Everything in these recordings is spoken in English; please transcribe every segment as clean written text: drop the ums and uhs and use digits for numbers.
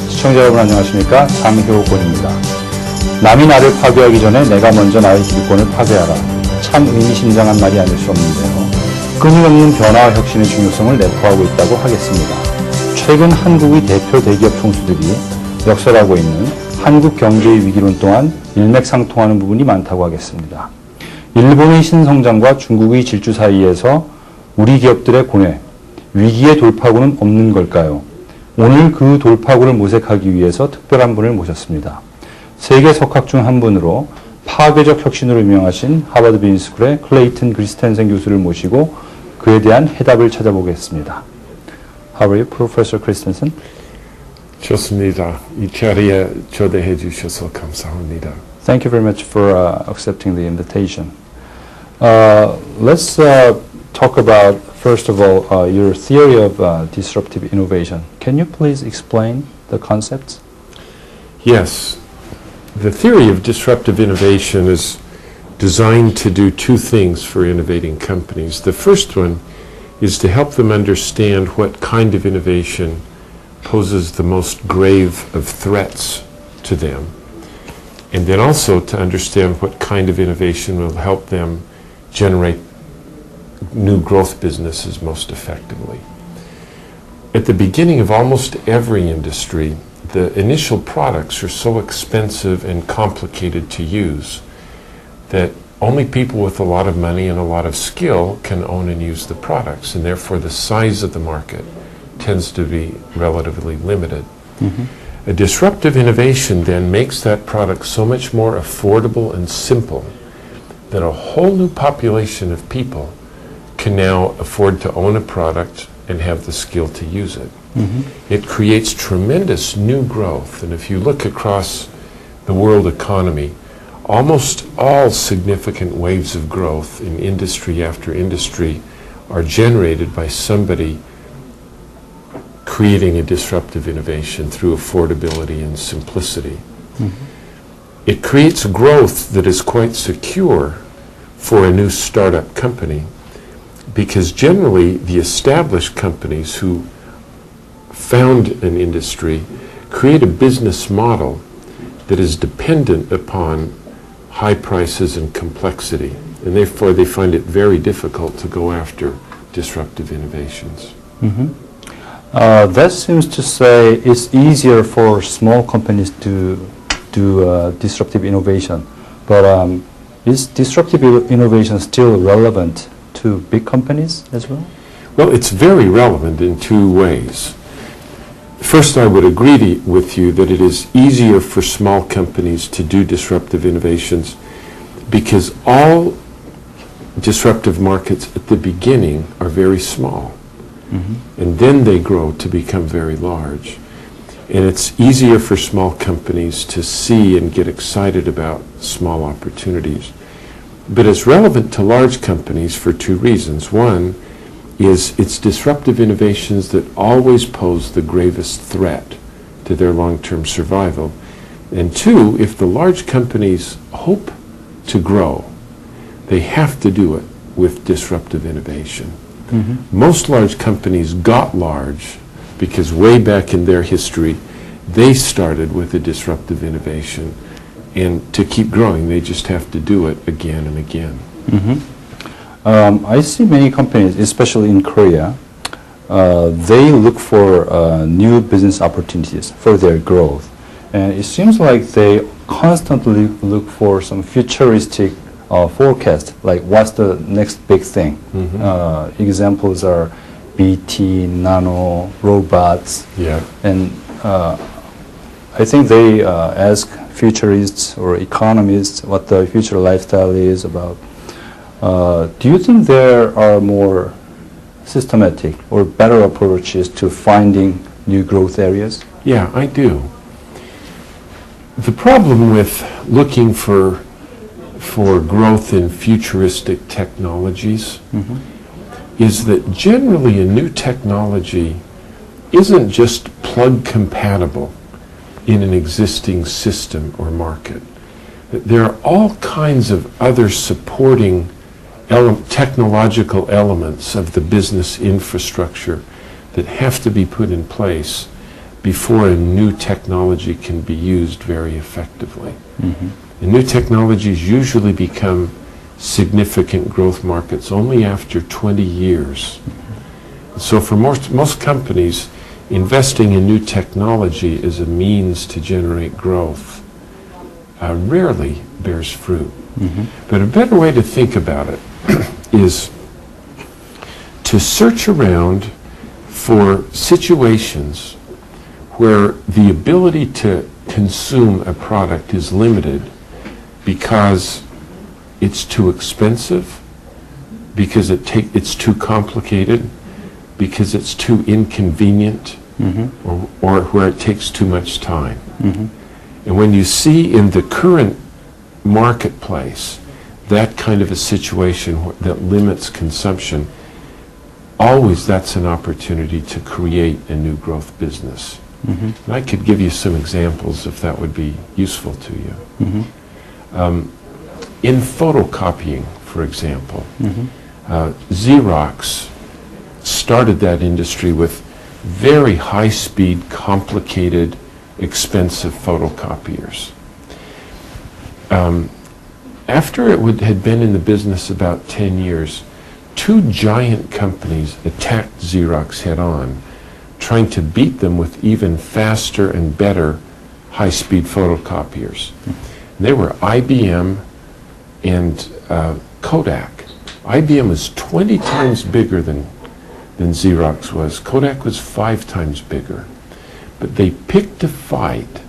시청자 여러분 안녕하십니까? 장효곤입니다. 남이 나를 파괴하기 전에 내가 먼저 나의 기득권을 파괴하라. 참 의미심장한 말이 아닐 수 없는데요. 끊임없는 변화와 혁신의 중요성을 내포하고 있다고 하겠습니다. 최근 한국의 대표 대기업 총수들이 역설하고 있는 한국 경제의 위기론 또한 일맥상통하는 부분이 많다고 하겠습니다. 일본의 신성장과 중국의 질주 사이에서 우리 기업들의 고뇌, 위기의 돌파구는 없는 걸까요? 오늘 그 돌파구를 모색하기 위해서 특별한 분을 모셨습니다. 세계 석학 중 한 분으로 파괴적 혁신으로 유명하신 하버드 비즈니스쿨의 클레이튼 크리스텐센 교수를 모시고 그에 대한 해답을 찾아보겠습니다. How are you, Professor Christensen? 좋습니다. 이 자리에 초대해 주셔서 감사합니다. Thank you very much for accepting the invitation. Let's talk about, first of all, your theory of disruptive innovation. Can you please explain the concepts? Yes. The theory of disruptive innovation is designed to do two things for innovating companies. The first one is to help them understand what kind of innovation poses the most grave of threats to them, and then also to understand what kind of innovation will help them generate new growth businesses most effectively. At the beginning of almost every industry, the initial products are so expensive and complicated to use that only people with a lot of money and a lot of skill can own and use the products, and therefore the size of the market tends to be relatively limited. A disruptive innovation then makes that product so much more affordable and simple that a whole new population of people can now afford to own a product and have the skill to use it. It creates tremendous new growth, and if you look across the world economy, almost all significant waves of growth in industry after industry are generated by somebody creating a disruptive innovation through affordability and simplicity. It creates growth that is quite secure for a new startup company, because generally the established companies who found an industry create a business model that is dependent upon high prices and complexity, and therefore they find it very difficult to go after disruptive innovations. That seems to say it's easier for small companies to do disruptive innovation, but is disruptive innovation still relevant to big companies as well? Well, it's very relevant in two ways. First, I would agree with you that it is easier for small companies to do disruptive innovations because all disruptive markets at the beginning are very small. And then they grow to become very large. And it's easier for small companies to see and get excited about small opportunities. But it's relevant to large companies for two reasons. One is it's disruptive innovations that always pose the gravest threat to their long-term survival. And two, if the large companies hope to grow, they have to do it with disruptive innovation. Most large companies got large because way back in their history, they started with a disruptive innovation. And to keep growing, they just have to do it again and again. I see many companies, especially in Korea, they look for new business opportunities for their growth. And it seems like they constantly look for some futuristic forecast, like what's the next big thing. Examples are BT, nano, robots. Yeah. And I think they ask futurists or economists what the future lifestyle is about. Do you think there are more systematic or better approaches to finding new growth areas? Yeah, I do. The problem with looking for growth in futuristic technologies is that generally a new technology isn't just plug compatible in an existing system or market. There are all kinds of other supporting technological elements of the business infrastructure that have to be put in place before a new technology can be used very effectively. Mhm. And new technologies usually become significant growth markets only after 20 years. So for most companies, investing in new technology as a means to generate growth rarely bears fruit. Mhm. But a better way to think about it is to search around for situations where the ability to consume a product is limited because it's too expensive, because it's too complicated, because it's too inconvenient, Mhm. or where it takes too much time. Mhm. And when you see in the current marketplace that kind of a situation that limits consumption, always that's an opportunity to create a new growth business. Mhm. And I could give you some examples if that would be useful to you. Mhm. In photocopying, for example, Mhm. Xerox started that industry with very high-speed, complicated, expensive photocopiers. After it had been in the business about 10 years, two giant companies attacked Xerox head-on, trying to beat them with even faster and better high-speed photocopiers. And they were IBM and Kodak. IBM was 20 times bigger than Xerox was. Kodak was 5 times bigger. But they picked a fight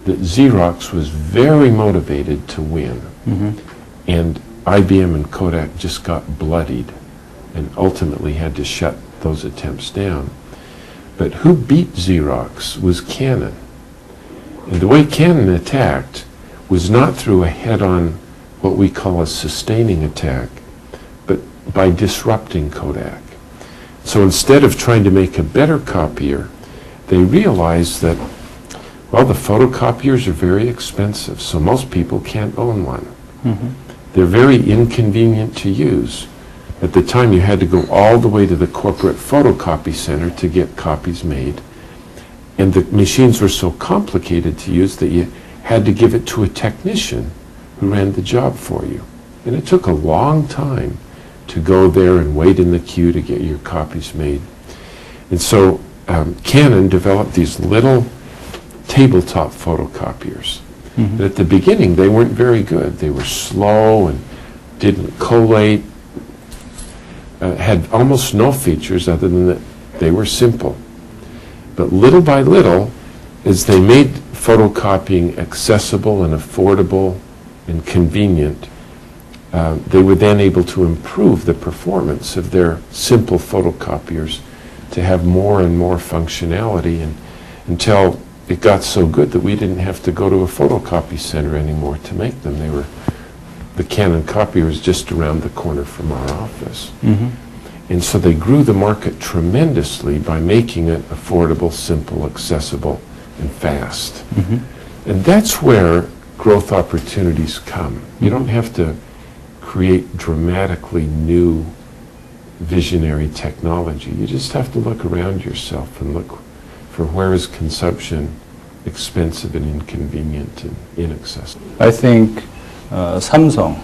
that Xerox was very motivated to win. Mhm. And IBM and Kodak just got bloodied and ultimately had to shut those attempts down. But who beat Xerox was Canon. And the way Canon attacked was not through a head-on, what we call a sustaining attack, but by disrupting Kodak. So instead of trying to make a better copier, they realized that, well, the photocopiers are very expensive, so most people can't own one. Mhm. They're very inconvenient to use. At the time, you had to go all the way to the corporate photocopy center to get copies made. And the machines were so complicated to use that you had to give it to a technician who ran the job for you. And it took a long time to go there and wait in the queue to get your copies made. And so Canon developed these little tabletop photocopiers. Mhm. But at the beginning, they weren't very good. They were slow and didn't collate, had almost no features other than that they were simple. But little by little, as they made photocopying accessible and affordable and convenient, they were then able to improve the performance of their simple photocopiers to have more and more functionality, and until it got so good that we didn't have to go to a photocopy center anymore to make them. The Canon copier was just around the corner from our office. Mhm. And so they grew the market tremendously by making it affordable, simple, accessible, and fast. Mhm. And that's where growth opportunities come. You don't have to create dramatically new visionary technology. You just have to look around yourself and look for where is consumption expensive and inconvenient and inaccessible. I think Samsung,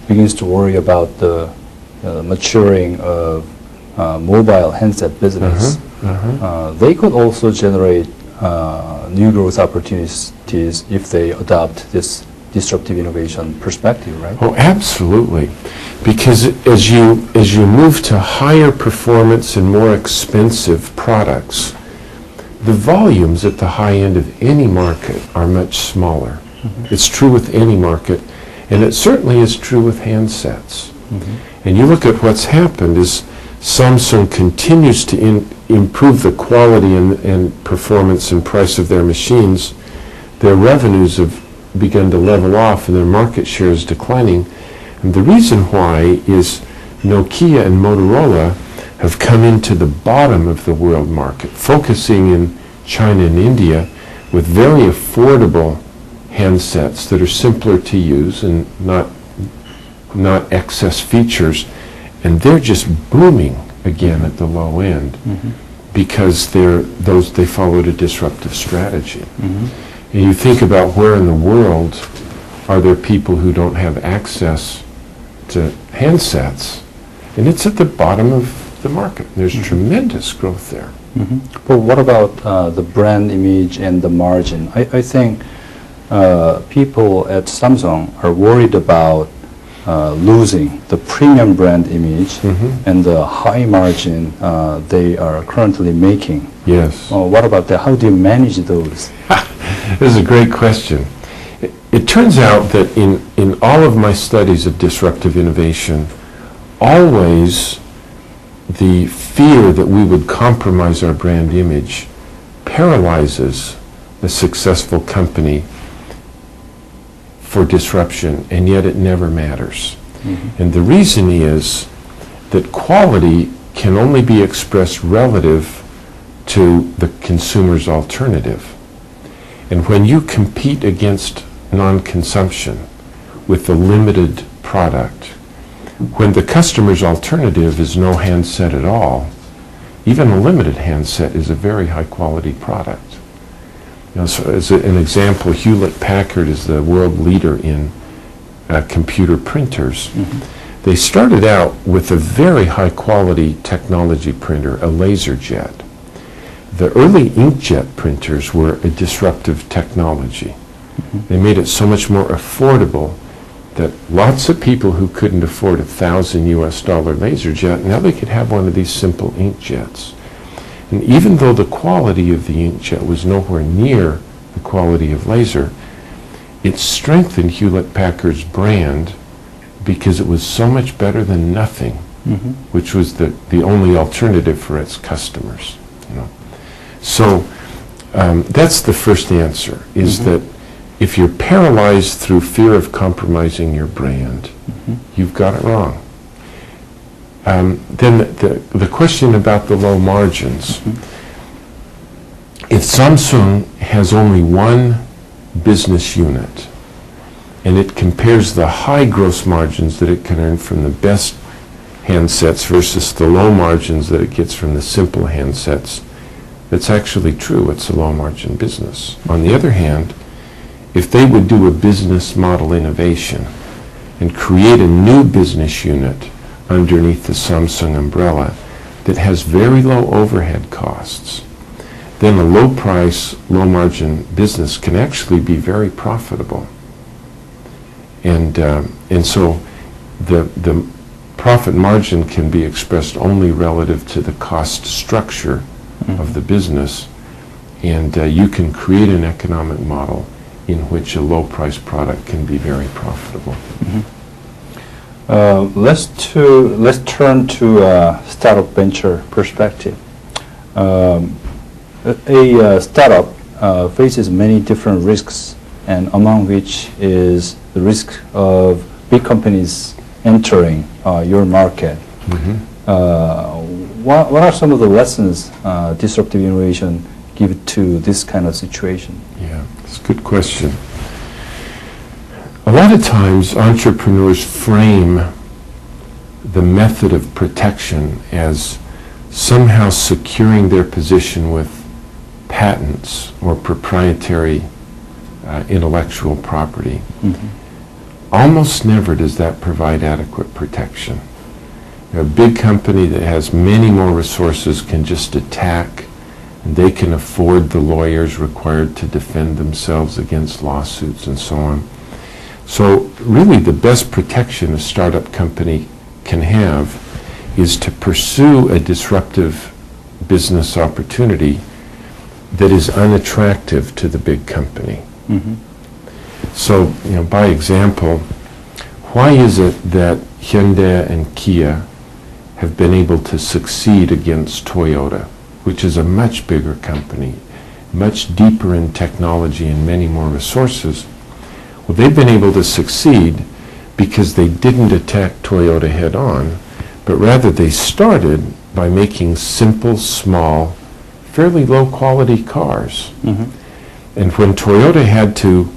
begins to worry about the maturing of mobile handset business. They could also generate new growth opportunities if they adopt this disruptive innovation perspective, right? Oh, absolutely. Because as you move to higher performance and more expensive products, the volumes at the high end of any market are much smaller. Mm-hmm. It's true with any market, and it certainly is true with handsets. Mm-hmm. And you look at what's happened is Samsung continues to improve the quality and performance and price of their machines. Their revenues have begun to level off and their market share is declining. And the reason why is Nokia and Motorola have come into the bottom of the world market, focusing in China and India with very affordable handsets that are simpler to use and not excess features, and they're just booming again at the low end. Mm-hmm. because they followed a disruptive strategy. And you think about where in the world are there people who don't have access to handsets, and it's at the bottom of the market. There's tremendous growth there. But what about the brand image and the margin? I think people at Samsung are worried about losing the premium brand image and the high margin they are currently making. Yes. What about that? How do you manage those? This is a great question. It turns out that in all of my studies of disruptive innovation, always the fear that we would compromise our brand image paralyzes a successful company for disruption, and yet it never matters. And the reason is that quality can only be expressed relative to the consumer's alternative. And when you compete against non-consumption with a limited product, when the customer's alternative is no handset at all, even a limited handset is a very high-quality product. So as an example, Hewlett-Packard is the world leader in computer printers. They started out with a very high-quality technology printer, a LaserJet. The early inkjet printers were a disruptive technology. They made it so much more affordable that lots of people who couldn't afford $1,000 US LaserJet, now they could have one of these simple inkjets. And even though the quality of the inkjet was nowhere near the quality of laser, it strengthened Hewlett-Packard's brand because it was so much better than nothing, which was the only alternative for its customers. So that's the first answer, is that if you're paralyzed through fear of compromising your brand, you've got it wrong. Then the question about the low margins. If Samsung has only one business unit and it compares the high gross margins that it can earn from the best handsets versus the low margins that it gets from the simple handsets, that's actually true. It's a low margin business. On the other hand, if they would do a business model innovation and create a new business unit underneath the Samsung umbrella that has very low overhead costs, then a low price, low margin business can actually be very profitable. And so the profit margin can be expressed only relative to the cost structure of the business, and you can create an economic model in which a low-price product can be very profitable. Let's turn to startup venture perspective. A startup faces many different risks, and among which is the risk of big companies entering your market. What are some of the lessons disruptive innovation give to this kind of situation? Yeah, it's a good question. A lot of times entrepreneurs frame the method of protection as somehow securing their position with patents or proprietary intellectual property. Almost never does that provide adequate protection. A big company that has many more resources can just attack, and they can afford the lawyers required to defend themselves against lawsuits and so on. So really the best protection a startup company can have is to pursue a disruptive business opportunity that is unattractive to the big company. So, by example, why is it that Hyundai and Kia have been able to succeed against Toyota, which is a much bigger company, much deeper in technology and many more resources? Well, they've been able to succeed because they didn't attack Toyota head on, but rather they started by making simple, small, fairly low quality cars. And when Toyota had to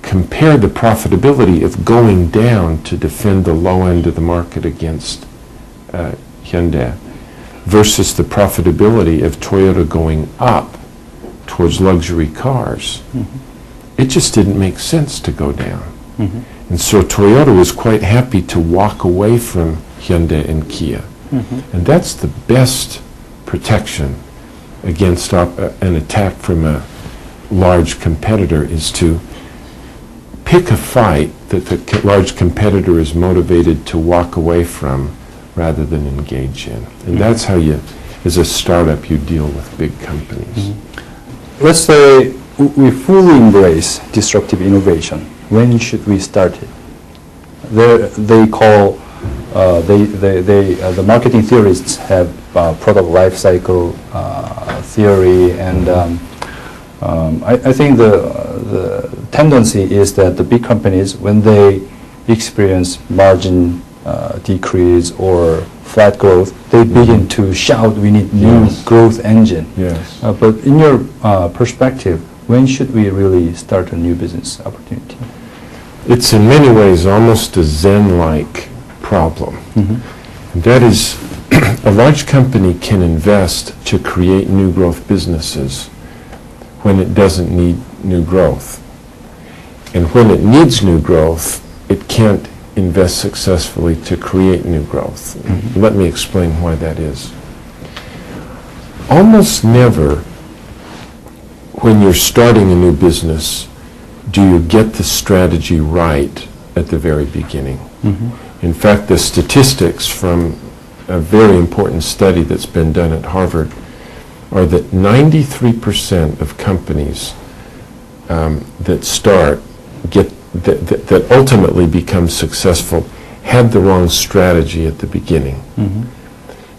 compare the profitability of going down to defend the low end of the market against Hyundai, versus the profitability of Toyota going up towards luxury cars, it just didn't make sense to go down. And so Toyota was quite happy to walk away from Hyundai and Kia. And that's the best protection against an attack from a large competitor, is to pick a fight that the large competitor is motivated to walk away from rather than engage in. And that's how you, as a startup, you deal with big companies. Let's say we fully embrace disruptive innovation. When should we start it? They call the marketing theorists have product life cycle theory, and I think the tendency is that the big companies, when they experience margin decrease or flat growth, they begin to shout, "We need new growth engine." Yes. But in your perspective, when should we really start a new business opportunity? It's in many ways almost a Zen-like problem. And that is, a large company can invest to create new growth businesses when it doesn't need new growth. And when it needs new growth, it can't invest successfully to create new growth. Let me explain why that is. Almost never, when you're starting a new business, do you get the strategy right at the very beginning. In fact, the statistics from a very important study that's been done at Harvard are that 93% of companies that start that ultimately become successful had the wrong strategy at the beginning.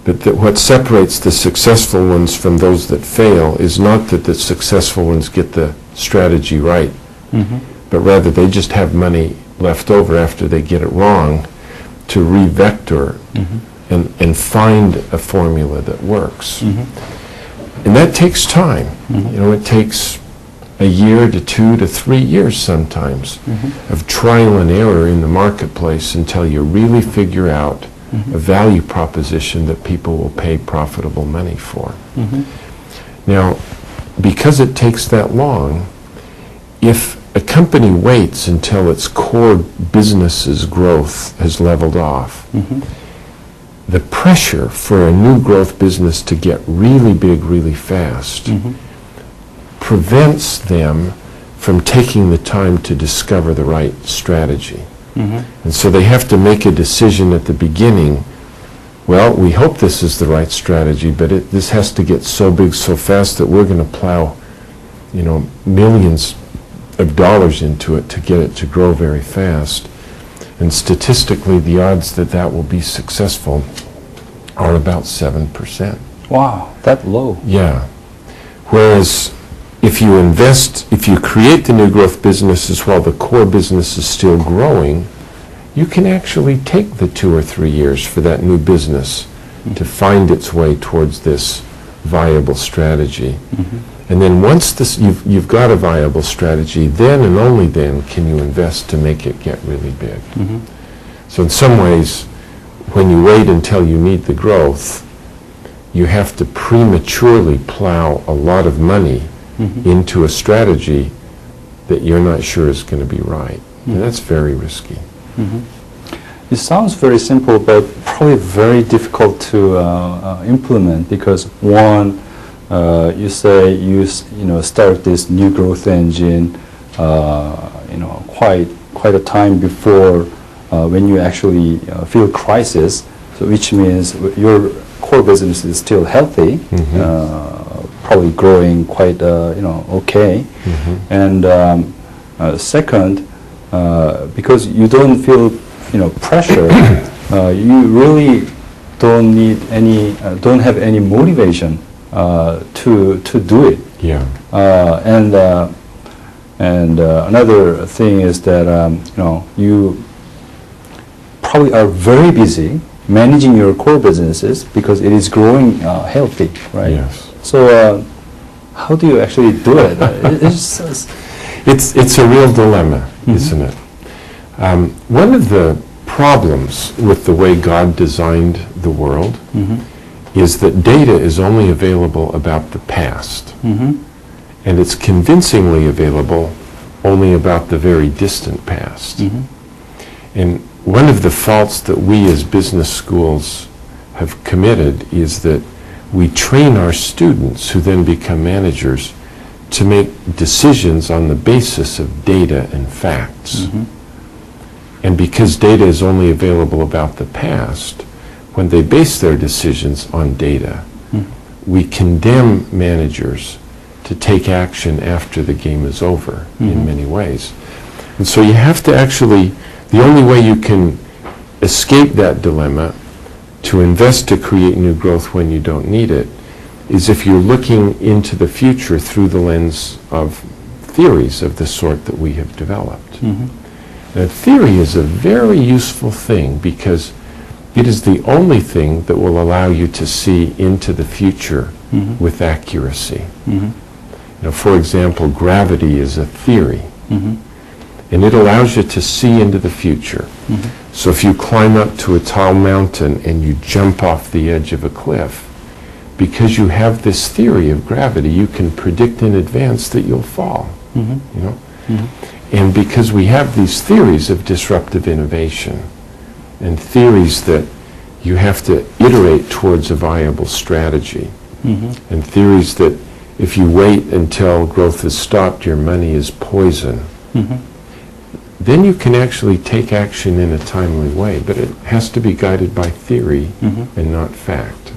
But that what separates the successful ones from those that fail is not that the successful ones get the strategy right, but rather they just have money left over after they get it wrong to revector and find a formula that works. And that takes time. You know, it takes a year to 2 to 3 years sometimes of trial and error in the marketplace until you really figure out a value proposition that people will pay profitable money for. Now, because it takes that long, if a company waits until its core business's growth has leveled off, the pressure for a new growth business to get really big really fast prevents them from taking the time to discover the right strategy. And so they have to make a decision at the beginning. Well, we hope this is the right strategy, but this has to get so big so fast that we're going to plow, you know, millions of dollars into it to get it to grow very fast. And statistically, the odds that that will be successful are about 7%. Wow, that low. Yeah. Whereas if you create the new growth businesses while the core business is still growing, you can actually take the 2 or 3 years for that new business to find its way towards this viable strategy. And then once you've got a viable strategy, then and only then can you invest to make it get really big. So in some ways, when you wait until you need the growth, you have to prematurely plow a lot of money into a strategy that you're not sure is going to be right. And that's very risky. It sounds very simple, but probably very difficult to implement, because one, you say you start this new growth engine, quite a time before when you actually feel crisis. So which means your core business is still healthy, probably growing quite okay. And second, because you don't feel pressure, you really don't need any, don't have any motivation to do it. Yeah. And another thing is that you probably are very busy managing your core businesses because it is growing healthy, right? Yes. So how do you actually do it? It's a real dilemma, isn't it? One of the problems with the way God designed the world is that data is only available about the past, and it's convincingly available only about the very distant past. And one of the faults that we as business schools have committed is that we train our students, who then become managers, to make decisions on the basis of data and facts. And because data is only available about the past, when they base their decisions on data, we condemn managers to take action after the game is over in many ways. And so you have to actually, the only way you can escape that dilemma, to invest to create new growth when you don't need it, is if you're looking into the future through the lens of theories of the sort that we have developed. Now, theory is a very useful thing because it is the only thing that will allow you to see into the future with accuracy. You know, for example, gravity is a theory, and it allows you to see into the future. So if you climb up to a tall mountain and you jump off the edge of a cliff, because you have this theory of gravity, you can predict in advance that you'll fall. You know? And because we have these theories of disruptive innovation and theories that you have to iterate towards a viable strategy, and theories that if you wait until growth is stopped, your money is poison, then you can actually take action in a timely way, but it has to be guided by theory and not fact.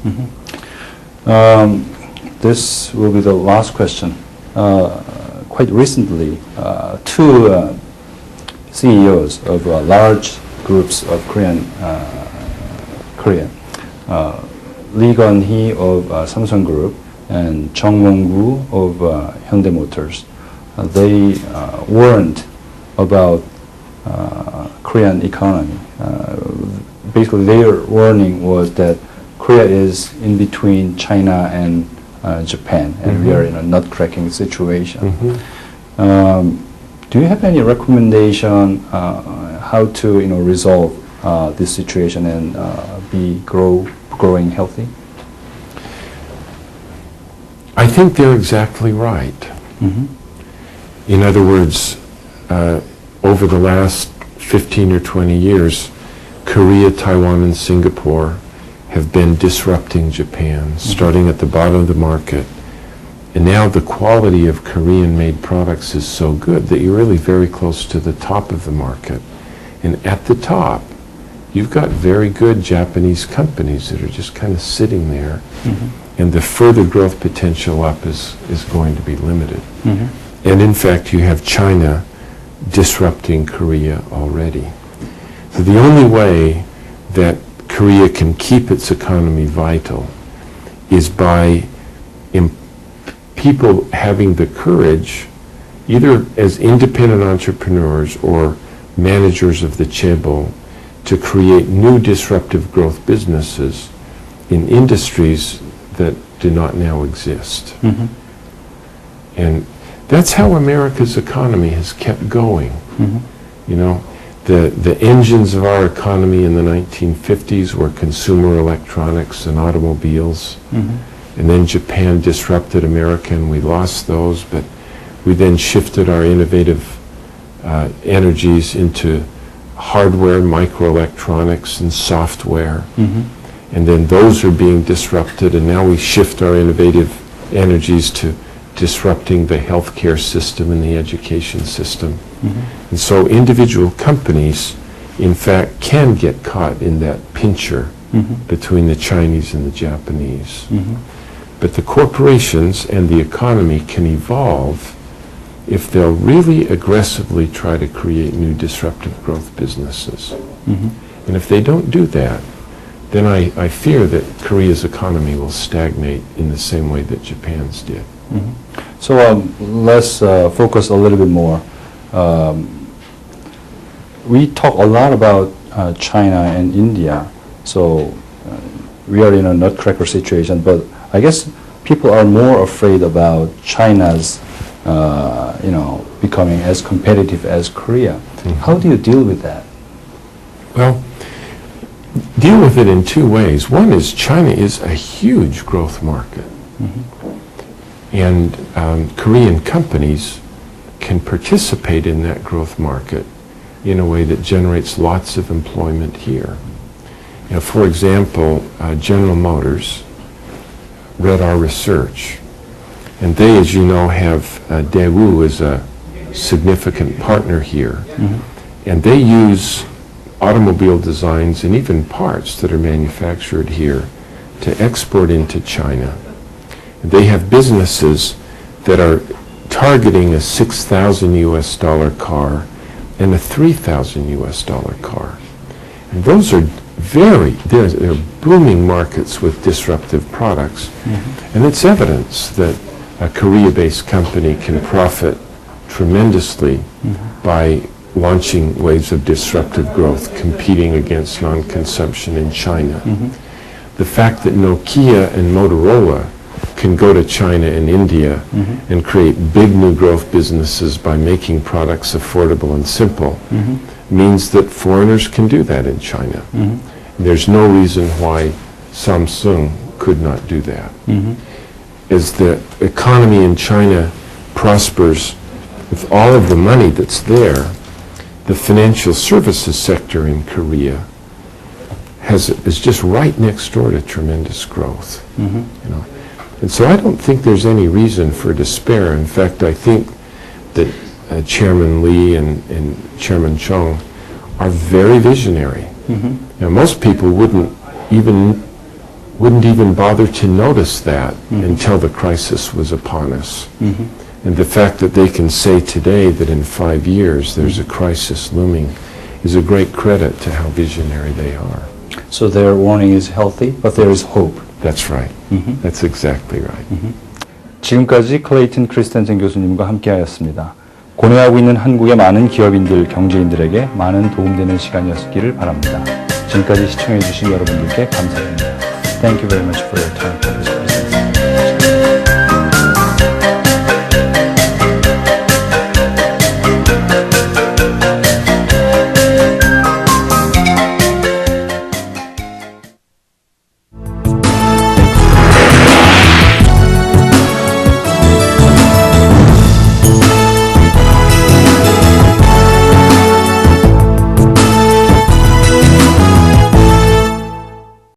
This will be the last question. Quite recently, two CEOs of large groups of Korean, Lee Gun-hee of Samsung Group and Chung Won-gu of Hyundai Motors, they warned about Korean economy. Basically, their warning was that Korea is in between China and Japan, and we are in a nut-cracking situation. Do you have any recommendation how to resolve this situation and be growing healthy? I think they're exactly right. In other words, over the last 15 or 20 years, Korea, Taiwan, and Singapore have been disrupting Japan, starting at the bottom of the market. And now the quality of Korean-made products is so good that you're really very close to the top of the market. And at the top, you've got very good Japanese companies that are just kind of sitting there. And the further growth potential up is going to be limited. And in fact, you have China disrupting Korea already. So the only way that Korea can keep its economy vital is by people having the courage, either as independent entrepreneurs or managers of the chaebol, to create new disruptive growth businesses in industries that do not now exist. And that's how America's economy has kept going. You know, the engines of our economy in the 1950s were consumer electronics and automobiles. And then Japan disrupted America and we lost those, but we then shifted our innovative energies into hardware, microelectronics, and software. And then those are being disrupted, and now we shift our innovative energies to disrupting the healthcare system and the education system. And so individual companies, in fact, can get caught in that pincher between the Chinese and the Japanese. But the corporations and the economy can evolve if they'll really aggressively try to create new disruptive growth businesses. And if they don't do that, then I fear that Korea's economy will stagnate in the same way that Japan's did. So let's focus a little bit more. We talk a lot about China and India, so we are in a nutcracker situation, but I guess people are more afraid about China's becoming as competitive as Korea. How do you deal with that? Well, deal with it in two ways. One is China is a huge growth market. And Korean companies can participate in that growth market in a way that generates lots of employment here. You know, for example, General Motors read our research, and they, as you know, have Daewoo as a significant partner here, and they use automobile designs and even parts that are manufactured here to export into China. They have businesses that are targeting a $6,000 US car and a $3,000 US car. And those are they're booming markets with disruptive products. And it's evidence that a Korea-based company can profit tremendously by launching waves of disruptive growth, competing against non-consumption in China. The fact that Nokia and Motorola can go to China and India and create big new growth businesses by making products affordable and simple means that foreigners can do that in China. There's no reason why Samsung could not do that. As the economy in China prospers with all of the money that's there, the financial services sector in Korea is just right next door to tremendous growth. You know? And so I don't think there's any reason for despair. In fact, I think that Chairman Lee and Chairman Chung are very visionary. Now, most people wouldn't even bother to notice that until the crisis was upon us. And the fact that they can say today that in 5 years there's a crisis looming is a great credit to how visionary they are. So their warning is healthy, but there is hope. That's right. That's exactly right. 지금까지 클레이튼 크리스텐센 교수님과 함께하였습니다. 고뇌하고 있는 한국의 많은 기업인들, 경제인들에게 많은 도움되는 시간이었기를 바랍니다. 지금까지 시청해주신 여러분들께 감사드립니다. Thank you very much for your time.